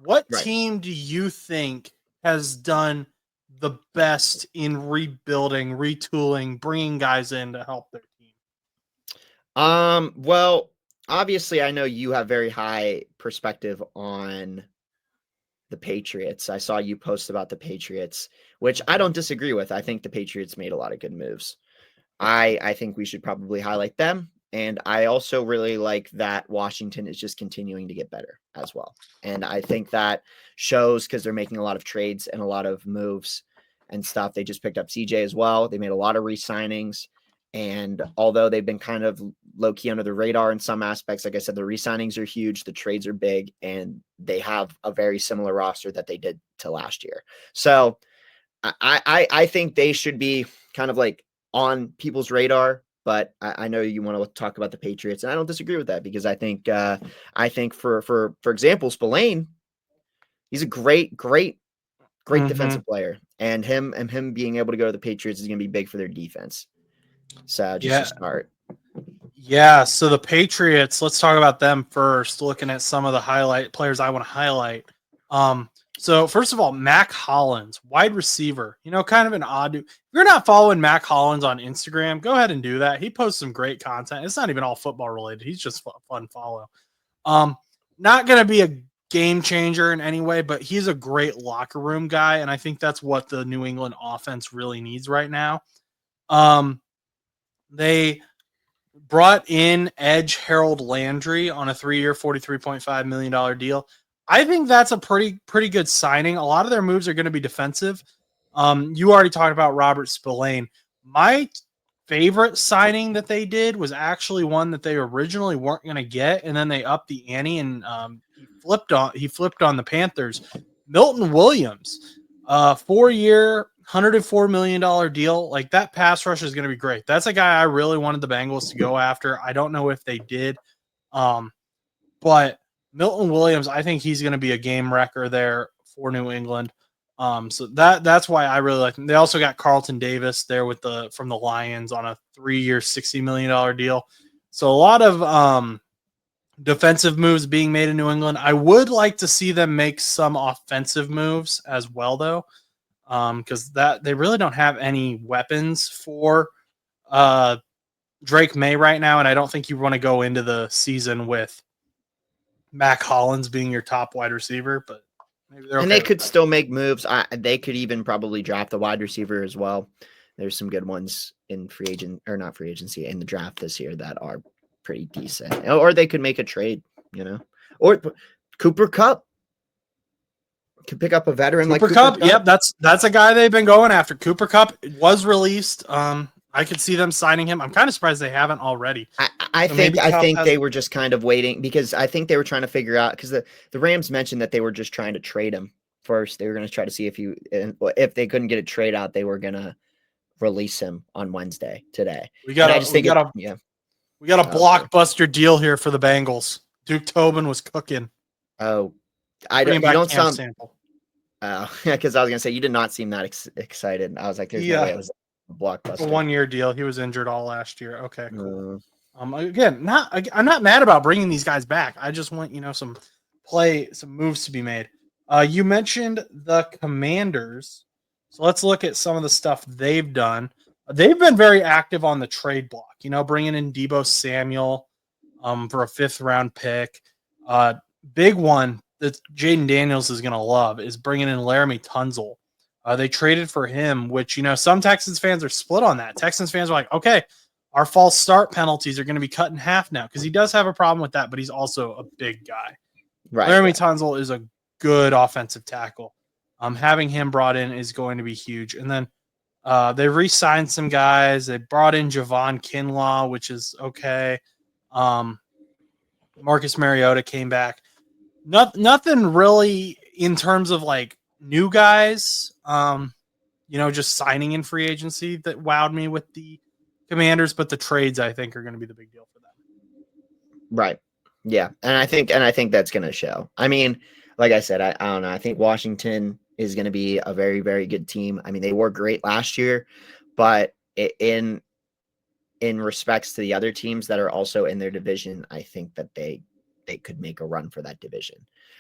What Right. team do you think has done the best in rebuilding, retooling, bringing guys in to help their team? Well, obviously, I know you have very high perspective on the Patriots. I saw you post about the Patriots, which I don't disagree with. I think the Patriots made a lot of good moves. I think we should probably highlight them. And I also really like that Washington is just continuing to get better as well. And I think that shows because they're making a lot of trades and a lot of moves and stuff. They just picked up CJ as well. They made a lot of re-signings. And although they've been kind of low key under the radar in some aspects, like I said, the re-signings are huge, the trades are big, and they have a very similar roster that they did to last year. So I think they should be kind of like on people's radar, but I know you want to talk about the Patriots, and I don't disagree with that because I think for example, Spillane, he's a great defensive player, and him being able to go to the Patriots is going to be big for their defense. So just to start. Yeah, so the Patriots, let's talk about them first, looking at some of the highlight players I want to highlight. So first of all, Mac Hollins, wide receiver, kind of an odd. If you're not following Mac Hollins on Instagram, go ahead and do that. He posts some great content. It's not even all football related. He's just a fun follow. Not going to be a game changer in any way, but he's a great locker room guy. And I think that's what the New England offense really needs right now. They brought in edge Harold Landry on a 3-year, $43.5 million deal. I think that's a pretty good signing. A lot of their moves are going to be defensive. You already talked about Robert Spillane. My favorite signing that they did was actually one that they originally weren't going to get, and then they upped the ante, and he flipped on the Panthers. Milton Williams, 4-year, $104 million deal. Like, that pass rush is going to be great. That's a guy I really wanted the Bengals to go after. I don't know if they did. But Milton Williams, I think he's going to be a game wrecker there for New England. So that's why I really like them. They also got Carlton Davis there from the Lions on a 3-year, $60 million deal. So a lot of defensive moves being made in New England. I would like to see them make some offensive moves as well, though, because they really don't have any weapons for Drake May right now, and I don't think you want to go into the season with Mac Hollins being your top wide receiver, but maybe they're okay. And they could still make moves. They could even probably draft a wide receiver as well. There's some good ones in in the draft this year that are pretty decent. Or they could make a trade, or Cooper Kupp could pick up a veteran like Cooper Kupp. Yep, that's a guy they've been going after. Cooper Kupp was released. I could see them signing him. I'm kind of surprised they haven't already. I think they were just kind of waiting because I think they were trying to figure out because the Rams mentioned that they were just trying to trade him first. They were going to try to see if they couldn't get a trade out, they were going to release him on Wednesday today. We got a blockbuster deal here for the Bengals. Duke Tobin was cooking. Oh, you don't sound. Sample. Oh, yeah, because I was going to say you did not seem that excited. I was like, there's no way it was a blockbuster. A 1-year deal. He was injured all last year. Okay, cool. Again, I'm not mad about bringing these guys back. I just want some moves to be made. You mentioned the Commanders, so let's look at some of the stuff they've done. They've been very active on the trade block. Bringing in Deebo Samuel, for a 5th-round pick. Big one that Jaden Daniels is going to love is bringing in Laramie Tunzel. They traded for him, which, some Texans fans are split on that. Texans fans are like, okay, our false start penalties are going to be cut in half now because he does have a problem with that, but he's also a big guy. Right. Laramie Tunzel is a good offensive tackle. Having him brought in is going to be huge. And then they re-signed some guys. They brought in Javon Kinlaw, which is okay. Marcus Mariota came back. Nothing really in terms of like new guys, just signing in free agency that wowed me with the Commanders, but the trades I think are going to be the big deal for them. Right. Yeah. And I think that's going to show. I mean, like I said, I don't know. I think Washington is going to be a very, very good team. I mean, they were great last year, but in respects to the other teams that are also in their division, I think that they they could make a run for that division.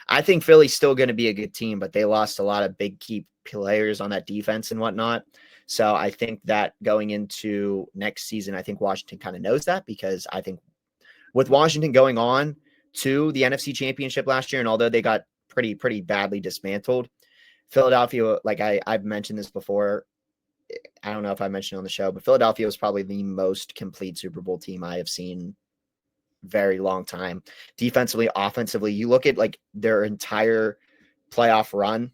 I think Philly's still going to be a good team, but they lost a lot of big key players on that defense and whatnot. So I think that going into next season, I think Washington kind of knows that, because I think with Washington going on to the NFC Championship last year, and although they got pretty badly dismantled, Philadelphia, like I've mentioned this before, I don't know if I mentioned it on the show, but Philadelphia was probably the most complete Super Bowl team I have seen very long time. Defensively, offensively, you look at like their entire playoff run.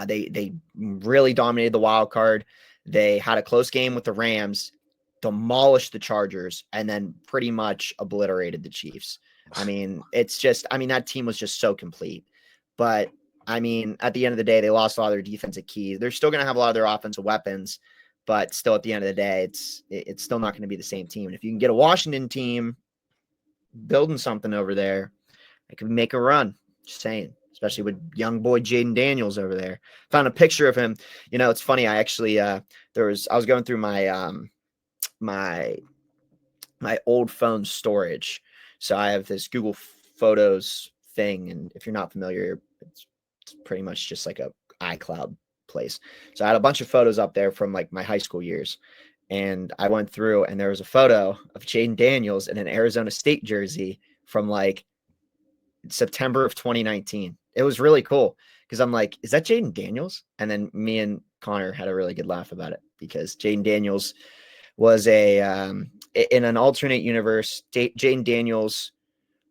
They really dominated the wild card. They had a close game with the Rams, demolished the Chargers, and then pretty much obliterated the Chiefs. I mean, that team was just so complete. But I mean, at the end of the day, they lost a lot of their defensive keys. They're still going to have a lot of their offensive weapons, but still at the end of the day, it's still not going to be the same team. And if you can get a Washington team building something over there, it can make a run. Just saying, especially with young boy Jaden Daniels over there. Found a picture of him. You know, it's funny. I actually I was going through my my old phone storage. So I have this Google Photos thing, and if you're not familiar, it's pretty much just like a iCloud place. So I had a bunch of photos up there from like my high school years. And I went through, and there was a photo of Jaden Daniels in an Arizona State jersey from like September of 2019. It was really cool because I'm like, is that Jaden Daniels? And then me and Connor had a really good laugh about it, because Jaden Daniels was in an alternate universe. Jaden Daniels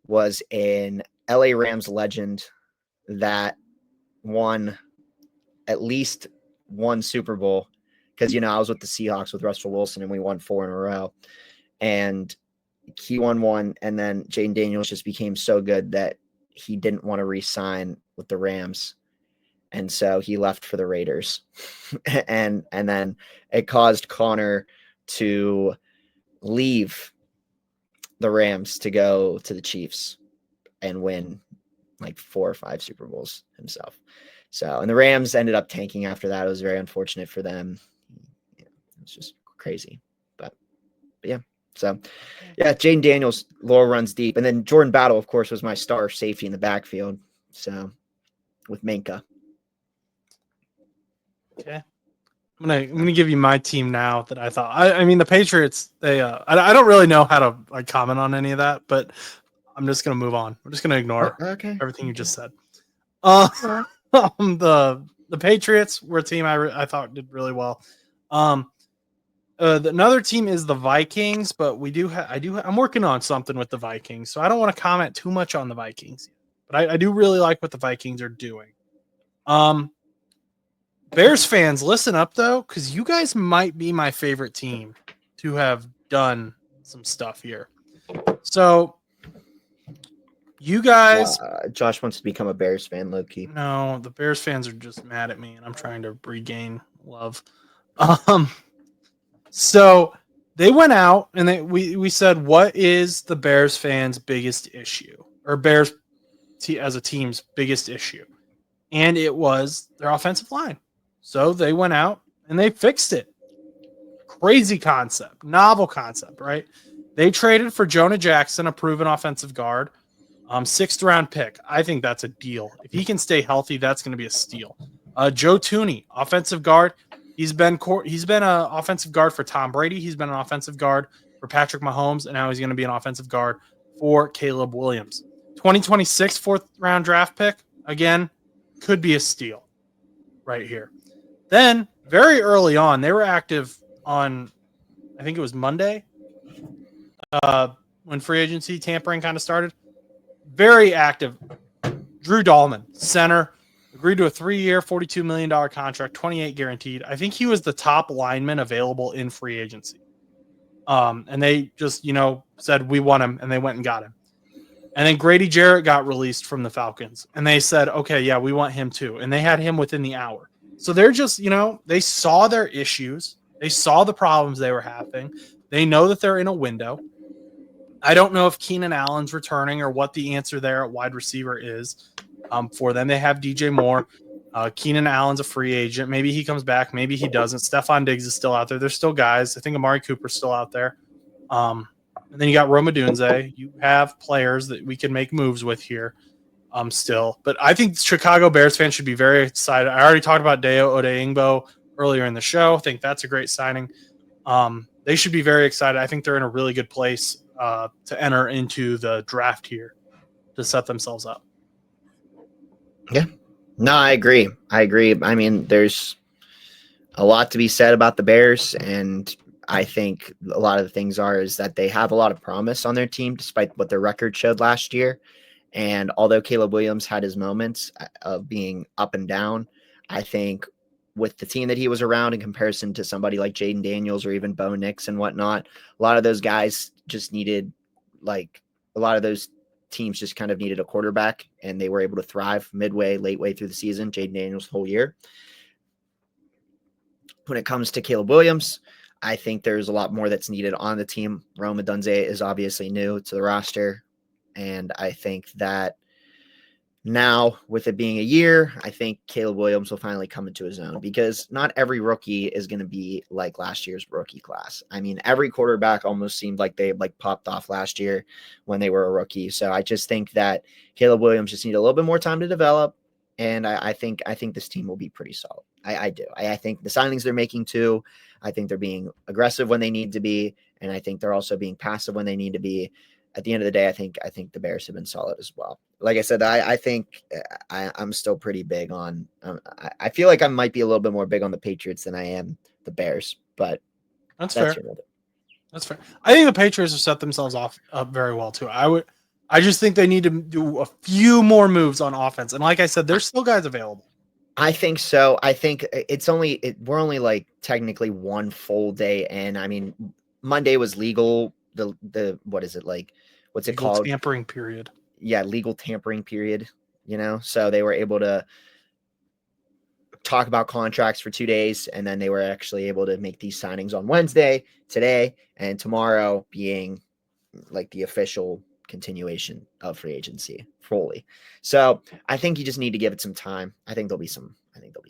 was an LA Rams legend that won at least one Super Bowl. Because, you know, I was with the Seahawks with Russell Wilson, and we won 4 in a row. And he won 1, and then Jaden Daniels just became so good that he didn't want to re-sign with the Rams. And so he left for the Raiders. and then it caused Connor to leave the Rams to go to the Chiefs and win like 4 or 5 Super Bowls himself. So, and the Rams ended up tanking after that. It was very unfortunate for them. It's just crazy, but yeah. So yeah, Jaden Daniels, lore runs deep. And then Jordan Battle, of course, was my star safety in the backfield. So with Minka. Okay. I'm gonna give you my team now that I thought. I mean the Patriots. They I don't really know how to like comment on any of that, but I'm just gonna move on. I'm just gonna ignore everything you just said. The Patriots were a team I thought did really well. Another team is the Vikings, but I'm working on something with the Vikings, so I don't want to comment too much on the Vikings, but I do really like what the Vikings are doing. Bears fans, listen up though, because you guys might be my favorite team to have done some stuff here. So you guys, Josh wants to become a Bears fan, low key. No, the Bears fans are just mad at me, and I'm trying to regain love. So they went out and we said, what is the Bears fans' biggest issue, or Bears as a team's biggest issue? And it was their offensive line. So they went out and they fixed it. Crazy concept, novel concept, right? They traded for Jonah Jackson, a proven offensive guard, 6th round pick. I think that's a deal. If he can stay healthy, that's going to be a steal. Joe Tooney, offensive guard. He's been an offensive guard for Tom Brady. He's been an offensive guard for Patrick Mahomes, and now he's going to be an offensive guard for Caleb Williams. 2026 4th round draft pick. Again, could be a steal right here. Then, very early on, they were active on, I think it was Monday, when free agency tampering kind of started. Very active. Drew Dahlman, center, agreed to a 3-year, $42 million contract, 28 guaranteed. I think he was the top lineman available in free agency. And they just, said, we want him, and they went and got him. And then Grady Jarrett got released from the Falcons, and they said, okay, yeah, we want him too. And they had him within the hour. So they're just, they saw their issues. They saw the problems they were having. They know that they're in a window. I don't know if Keenan Allen's returning or what the answer there at wide receiver is for them. They have DJ Moore. Keenan Allen's a free agent. Maybe he comes back. Maybe he doesn't. Stephon Diggs is still out there. There's still guys. I think Amari Cooper's still out there. And then you got Roma Dunze. You have players that we can make moves with here still. But I think Chicago Bears fans should be very excited. I already talked about Deo Odeingbo earlier in the show. I think that's a great signing. They should be very excited. I think they're in a really good place to enter into the draft here to set themselves up. Yeah. No, I agree. I mean, there's a lot to be said about the Bears, and I think a lot of the things is that they have a lot of promise on their team, despite what their record showed last year. And although Caleb Williams had his moments of being up and down, I think with the team that he was around in comparison to somebody like Jaden Daniels or even Bo Nix and whatnot, a lot of those guys just needed, like, a lot of those teams just kind of needed a quarterback, and they were able to thrive midway, late way through the season. Jaden Daniels the whole year. When it comes to Caleb Williams, I think there's a lot more that's needed on the team. Rome Odunze is obviously new to the roster, and I think that now, with it being a year, I think Caleb Williams will finally come into his own, because not every rookie is going to be like last year's rookie class. I mean, every quarterback almost seemed like they popped off last year when they were a rookie. So I just think that Caleb Williams just need a little bit more time to develop. And I think this team will be pretty solid. I do. I think the signings they're making too, I think they're being aggressive when they need to be. And I think they're also being passive when they need to be. At the end of the day, I think the Bears have been solid as well. Like I said, I think I'm still pretty big on. I feel like I might be a little bit more big on the Patriots than I am the Bears, but that's fair. Your That's fair. I think the Patriots have set themselves up very well too. I just think they need to do a few more moves on offense, and like I said, there's still guys available. I think so. I think we're only like technically one full day in. I mean, Monday was legal. The what is it like? What's it called? Tampering period. Yeah, legal tampering period. So they were able to talk about contracts for 2 days, and then they were actually able to make these signings on Wednesday, today, and tomorrow being like the official continuation of free agency fully. So I think you just need to give it some time. I think there'll be some